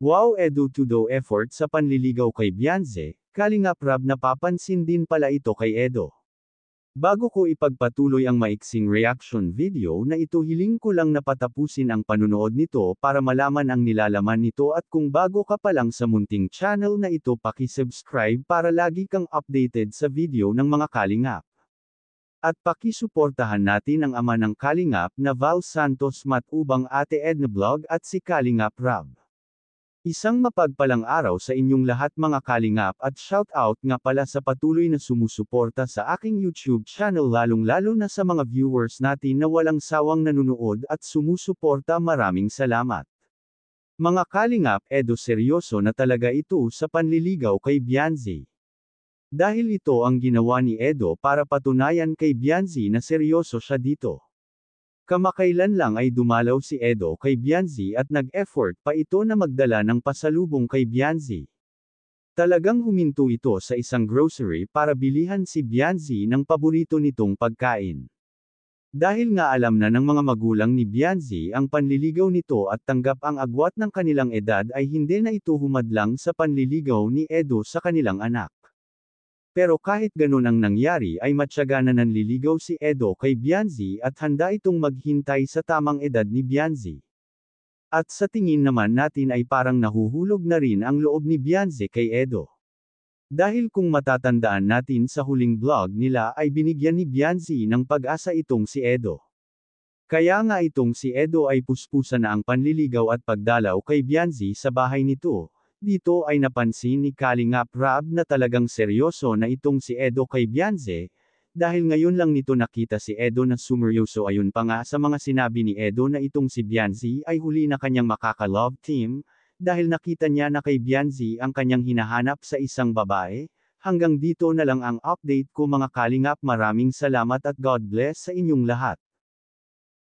Wow, Edu Tudo effort sa panliligaw kay Beyonce, Kalingap Rab napapansin din pala ito kay Edo. Bago ko ipagpatuloy ang maiksing reaction video na ito, hiling ko lang na patapusin ang panunood nito para malaman ang nilalaman nito, at kung bago ka pa lang sa munting channel na ito, paki-subscribe para lagi kang updated sa video ng mga Kalingap. At pakisuportahan natin ang ama ng Kalingap na Val Santos Matubang, Ate Edna Vlog at si Kalingap Rab. Isang mapagpalang araw sa inyong lahat mga Kalingap, at shoutout nga pala sa patuloy na sumusuporta sa aking YouTube channel, lalong-lalo na sa mga viewers natin na walang sawang nanunood at sumusuporta. Maraming salamat. Mga Kalingap, Edo, seryoso na talaga ito sa panliligaw kay Beyonce. Dahil ito ang ginawa ni Edo para patunayan kay Beyonce na seryoso siya dito. Kamakailan lang ay dumalaw si Edo kay Beyonce at nag-effort pa ito na magdala ng pasalubong kay Beyonce. Talagang huminto ito sa isang grocery para bilihan si Beyonce ng paborito nitong pagkain. Dahil nga alam na ng mga magulang ni Beyonce ang panliligaw nito at tanggap ang agwat ng kanilang edad, ay hindi na ito humadlang sa panliligaw ni Edo sa kanilang anak. Pero kahit ganun ang nangyari, ay matyaga na nanliligaw si Edo kay Beyonce at handa itong maghintay sa tamang edad ni Beyonce. At sa tingin naman natin ay parang nahuhulog na rin ang loob ni Beyonce kay Edo. Dahil kung matatandaan natin sa huling vlog nila, ay binigyan ni Beyonce ng pag-asa itong si Edo. Kaya nga itong si Edo ay puspusan na ang panliligaw at pagdalaw kay Beyonce sa bahay nito. Dito ay napansin ni Kalingap Rab na talagang seryoso na itong si Edo kay Beyonce, dahil ngayon lang nito nakita si Edo na sumeryoso. Ayon pa nga sa mga sinabi ni Edo na itong si Beyonce ay huli na kanyang makaka-love team, dahil nakita niya na kay Beyonce ang kanyang hinahanap sa isang babae. Hanggang dito na lang ang update ko mga Kalingap, maraming salamat at God bless sa inyong lahat.